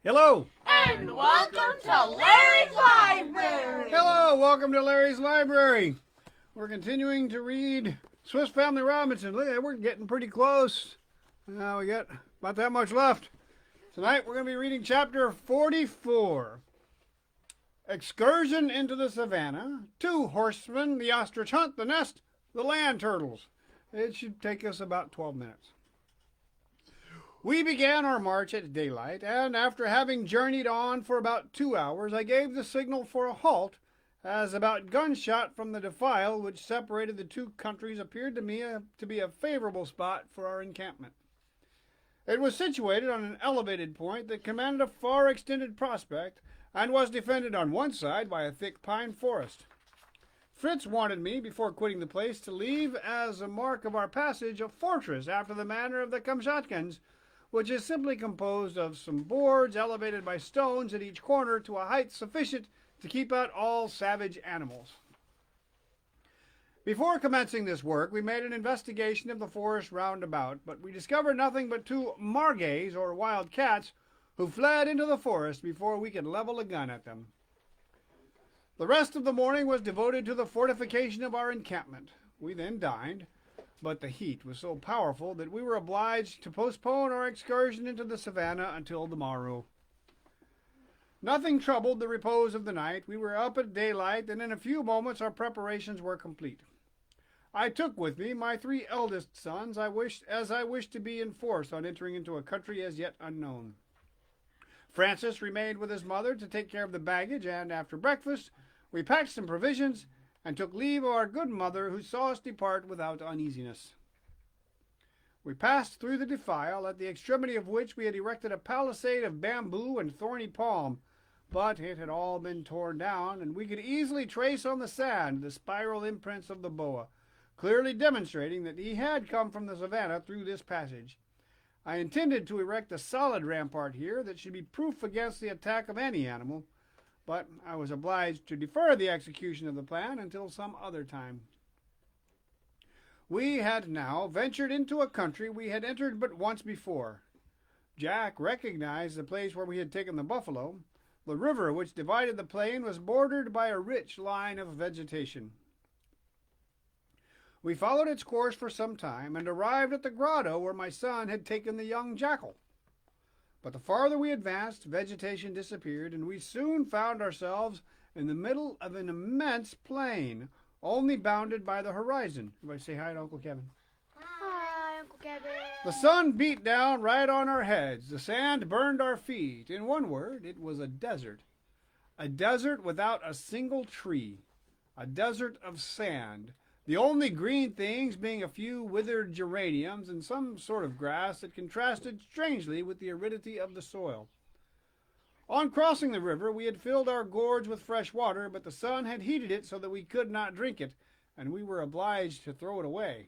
Hello. And welcome to Larry's Library. Hello, welcome to Larry's Library. We're continuing to read Swiss Family Robinson. We're getting pretty close. Now we got about that much left. Tonight we're going to be reading chapter 44. Excursion into the Savanna, 2 horsemen, the ostrich hunt, the nest, the land turtles. It should take us about 12 minutes. We began our march at daylight, and after having journeyed on for about 2 hours, I gave the signal for a halt, as about gunshot from the defile which separated the two countries appeared to me to be a favorable spot for our encampment. It was situated on an elevated point that commanded a far extended prospect, and was defended on one side by a thick pine forest. Fritz wanted me, before quitting the place, to leave as a mark of our passage a fortress after the manner of the Kamtchatkans, which is simply composed of some boards elevated by stones at each corner to a height sufficient to keep out all savage animals. Before commencing this work, we made an investigation of the forest round about, but we discovered nothing but 2 margays, or wild cats, who fled into the forest before we could level a gun at them. The rest of the morning was devoted to the fortification of our encampment. We then dined, but the heat was so powerful that we were obliged to postpone our excursion into the savannah until the morrow. Nothing troubled the repose of the night. We were up at daylight, and in a few moments our preparations were complete. I took with me my 3 eldest sons, as I wished to be in force on entering into a country as yet unknown. Francis remained with his mother to take care of the baggage, and after breakfast we packed some provisions and took leave of our good mother, who saw us depart without uneasiness. We passed through the defile, at the extremity of which we had erected a palisade of bamboo and thorny palm, but it had all been torn down, and we could easily trace on the sand the spiral imprints of the boa, clearly demonstrating that he had come from the savannah through this passage. I intended to erect a solid rampart here that should be proof against the attack of any animal, but I was obliged to defer the execution of the plan until some other time. We had now ventured into a country we had entered but once before. Jack recognized the place where we had taken the buffalo. The river which divided the plain was bordered by a rich line of vegetation. We followed its course for some time, and arrived at the grotto where my son had taken the young jackal. But the farther we advanced, vegetation disappeared, and we soon found ourselves in the middle of an immense plain, only bounded by the horizon. Everybody say hi to Uncle Kevin. Hi, Uncle Kevin. The sun beat down right on our heads. The sand burned our feet. In one word, it was a desert. A desert without a single tree. A desert of sand. The only green things being a few withered geraniums and some sort of grass that contrasted strangely with the aridity of the soil. On crossing the river, we had filled our gourds with fresh water, but the sun had heated it so that we could not drink it, and we were obliged to throw it away.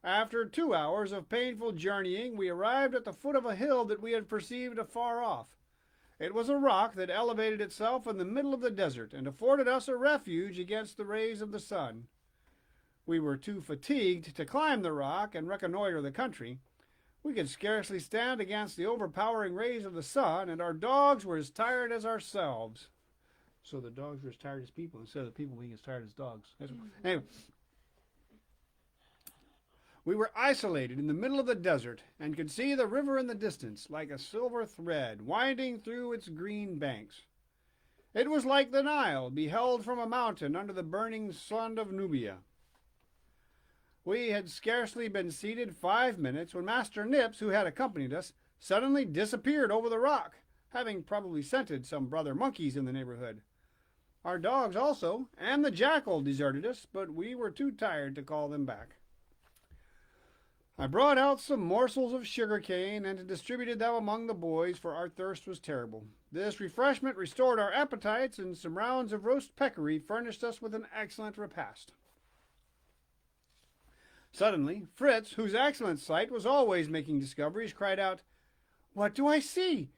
After 2 hours of painful journeying, we arrived at the foot of a hill that we had perceived afar off. It was a rock that elevated itself in the middle of the desert, and afforded us a refuge against the rays of the sun. We were too fatigued to climb the rock and reconnoiter the country. We could scarcely stand against the overpowering rays of the sun, and our dogs were as tired as ourselves. So the dogs were as tired as people, instead of people being as tired as dogs. Anyway, we were isolated in the middle of the desert, and could see the river in the distance, like a silver thread, winding through its green banks. It was like the Nile, beheld from a mountain under the burning sun of Nubia. We had scarcely been seated 5 minutes when Master Nips, who had accompanied us, suddenly disappeared over the rock, having probably scented some brother monkeys in the neighborhood. Our dogs also, and the jackal, deserted us, but we were too tired to call them back. I brought out some morsels of sugar cane and distributed them among the boys, for our thirst was terrible. This refreshment restored our appetites, and some rounds of roast peccary furnished us with an excellent repast. Suddenly, Fritz, whose excellent sight was always making discoveries, cried out, "What do I see?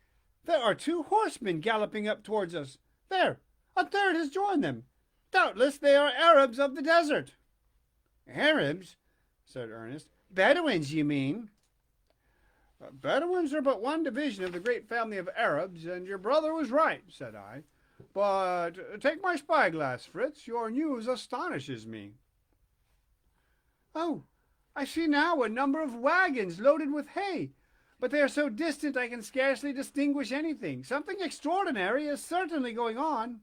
There are 2 horsemen galloping up towards us. There, a third has joined them. Doubtless they are Arabs of the desert." "Arabs?" said Ernest. "Bedouins, you mean?" Bedouins are but one division of the great family of Arabs, and your brother was right, said I. But take my spyglass, Fritz. Your news astonishes me. Oh, I see now a number of wagons loaded with hay, but they are so distant I can scarcely distinguish anything. Something extraordinary is certainly going on.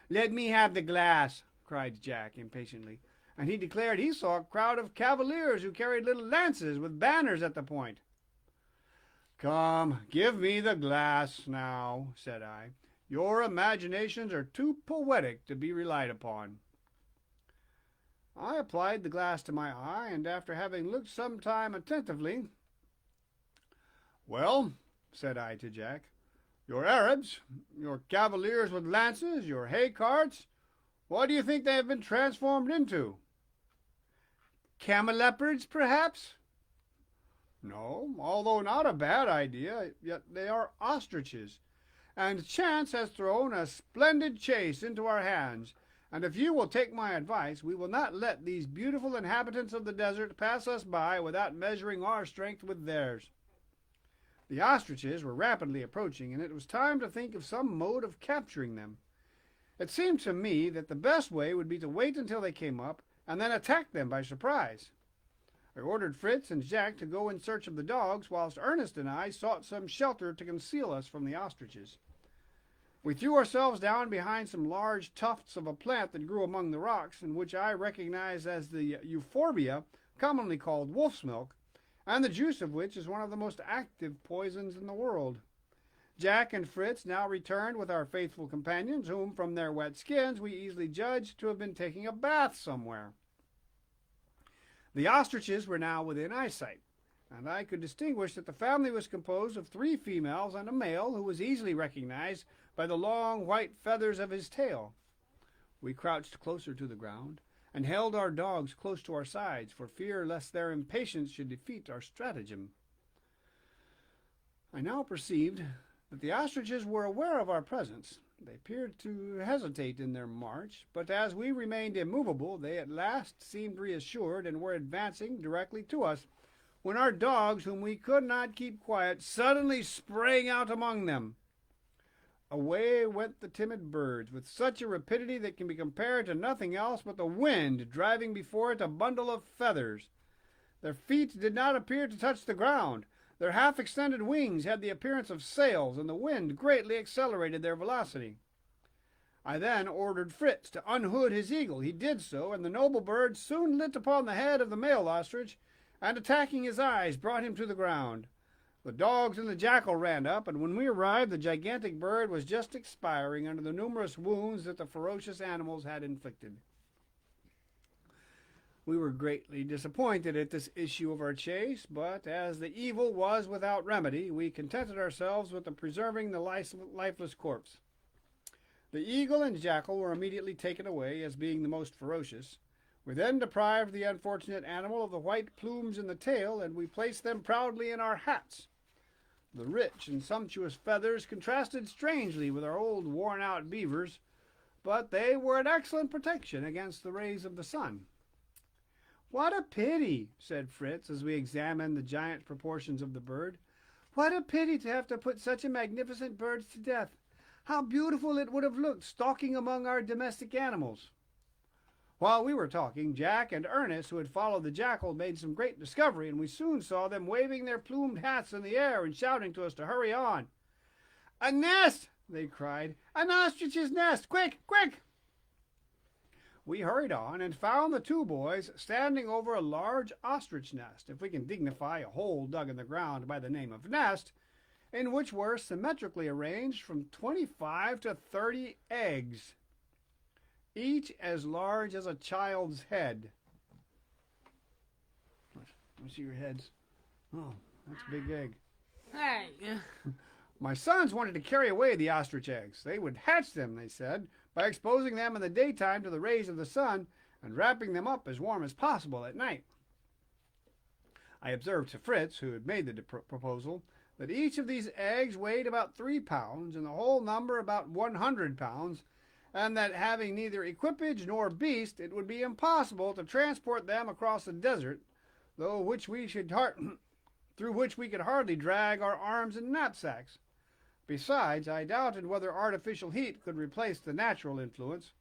Let me have the glass, cried Jack impatiently, and he declared he saw a crowd of cavaliers who carried little lances with banners at the point. Come, give me the glass now, said I. Your imaginations are too poetic to be relied upon. I applied the glass to my eye, and after having looked some time attentively, Well, said I to Jack, your Arabs, your cavaliers with lances, your hay carts, what do you think they have been transformed into? Camelopards, perhaps? No, although not a bad idea, yet they are ostriches, and chance has thrown a splendid chase into our hands, and if you will take my advice, we will not let these beautiful inhabitants of the desert pass us by without measuring our strength with theirs. The ostriches were rapidly approaching, and it was time to think of some mode of capturing them. It seemed to me that the best way would be to wait until they came up, and then attack them by surprise. I ordered Fritz and Jack to go in search of the dogs, whilst Ernest and I sought some shelter to conceal us from the ostriches. We threw ourselves down behind some large tufts of a plant that grew among the rocks, and which I recognized as the euphorbia, commonly called wolf's milk, and the juice of which is one of the most active poisons in the world. Jack and Fritz now returned with our faithful companions, whom, from their wet skins, we easily judged to have been taking a bath somewhere. The ostriches were now within eyesight, and I could distinguish that the family was composed of 3 females and a male, who was easily recognized by the long white feathers of his tail. We crouched closer to the ground, and held our dogs close to our sides, for fear lest their impatience should defeat our stratagem. I now perceived that the ostriches were aware of our presence. They appeared to hesitate in their march, but as we remained immovable, they at last seemed reassured, and were advancing directly to us, when our dogs, whom we could not keep quiet, suddenly sprang out among them. Away went the timid birds, with such a rapidity that can be compared to nothing else but the wind driving before it a bundle of feathers. Their feet did not appear to touch the ground. Their half-extended wings had the appearance of sails, and the wind greatly accelerated their velocity. I then ordered Fritz to unhood his eagle. He did so, and the noble bird soon lit upon the head of the male ostrich, and attacking his eyes, brought him to the ground. The dogs and the jackal ran up, and when we arrived, the gigantic bird was just expiring under the numerous wounds that the ferocious animals had inflicted. We were greatly disappointed at this issue of our chase, but as the evil was without remedy, we contented ourselves with preserving the lifeless corpse. The eagle and jackal were immediately taken away as being the most ferocious. We then deprived the unfortunate animal of the white plumes in the tail, and we placed them proudly in our hats. The rich and sumptuous feathers contrasted strangely with our old worn-out beavers, but they were an excellent protection against the rays of the sun. "What a pity," said Fritz, as we examined the giant proportions of the bird. "What a pity to have to put such a magnificent bird to death. How beautiful it would have looked stalking among our domestic animals." While we were talking, Jack and Ernest, who had followed the jackal, made some great discovery, and we soon saw them waving their plumed hats in the air and shouting to us to hurry on. "A nest!" they cried. "An ostrich's nest! Quick, quick!" We hurried on and found the 2 boys standing over a large ostrich nest, if we can dignify a hole dug in the ground by the name of nest, in which were symmetrically arranged from 25 to 30 eggs, each as large as a child's head. Let me see your heads. Oh, that's a big egg. Hey. My sons wanted to carry away the ostrich eggs. They would hatch them, they said, by exposing them in the daytime to the rays of the sun and wrapping them up as warm as possible at night. I observed to Fritz, who had made the proposal, that each of these eggs weighed about 3 pounds, and the whole number about 100 pounds, and that having neither equipage nor beast, it would be impossible to transport them across the desert, through which we should through which we could hardly drag our arms and knapsacks. Besides, I doubted whether artificial heat could replace the natural influence.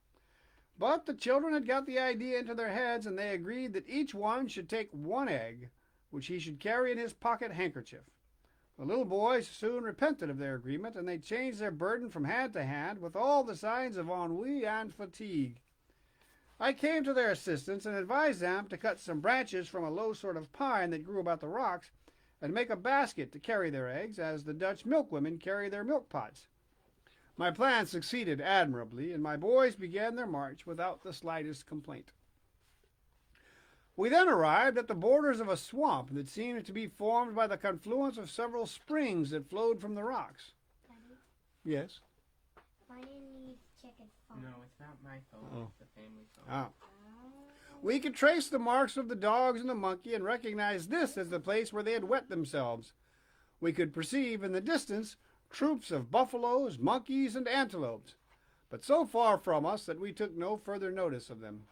But the children had got the idea into their heads, and they agreed that each one should take one egg, which he should carry in his pocket handkerchief. The little boys soon repented of their agreement, and they changed their burden from hand to hand with all the signs of ennui and fatigue. I came to their assistance and advised them to cut some branches from a low sort of pine that grew about the rocks and make a basket to carry their eggs, as the Dutch milkwomen carry their milk pots. My plan succeeded admirably, and my boys began their march without the slightest complaint. We then arrived at the borders of a swamp that seemed to be formed by the confluence of several springs that flowed from the rocks. Daddy, Yes? why didn't you check his phone? No, it's not my phone. Oh. It's the family phone. Ah. We could trace the marks of the dogs and the monkey and recognize this as the place where they had wet themselves. We could perceive in the distance troops of buffaloes, monkeys, and antelopes, but so far from us that we took no further notice of them.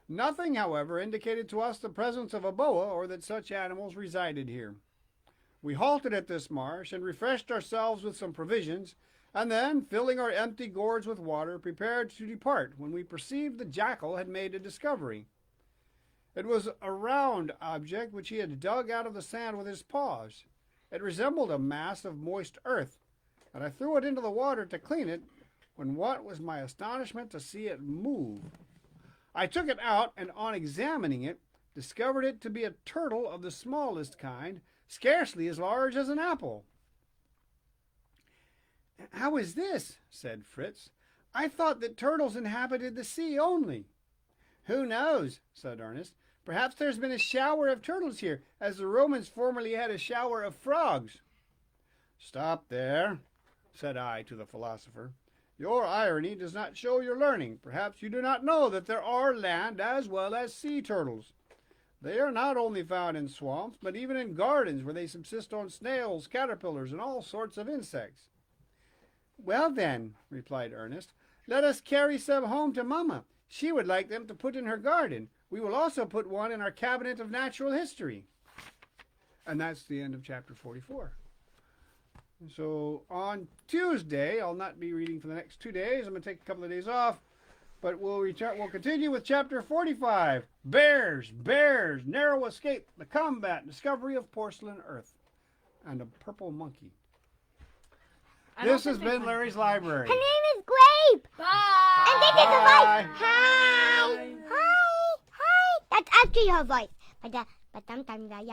Nothing, however, indicated to us the presence of a boa or that such animals resided here. We halted at this marsh and refreshed ourselves with some provisions, and then, filling our empty gourds with water, prepared to depart when we perceived the jackal had made a discovery. It was a round object which he had dug out of the sand with his paws. It resembled a mass of moist earth, and I threw it into the water to clean it, when what was my astonishment to see it move. I took it out, and on examining it, discovered it to be a turtle of the smallest kind, scarcely as large as an apple. "How is this?" said Fritz. "I thought that turtles inhabited the sea only." "Who knows?" said Ernest. "Perhaps there's been a shower of turtles here, as the Romans formerly had a shower of frogs." "Stop there," said I to the philosopher. "Your irony does not show your learning. Perhaps you do not know that there are land as well as sea turtles. They are not only found in swamps, but even in gardens where they subsist on snails, caterpillars, and all sorts of insects." "Well then," replied Ernest, "let us carry some home to Mamma. She would like them to put in her garden. We will also put one in our cabinet of natural history." And that's the end of chapter 44. So on Tuesday, I'll not be reading for the next 2 days. I'm going to take a couple of days off, but we'll continue with chapter 45. Bears, narrow escape, the combat, discovery of porcelain earth, and a purple monkey. This has been Larry's Library. Her name is Grape. Bye. And this is her voice. Bye. Hi. Hi. That's actually her voice. But sometimes I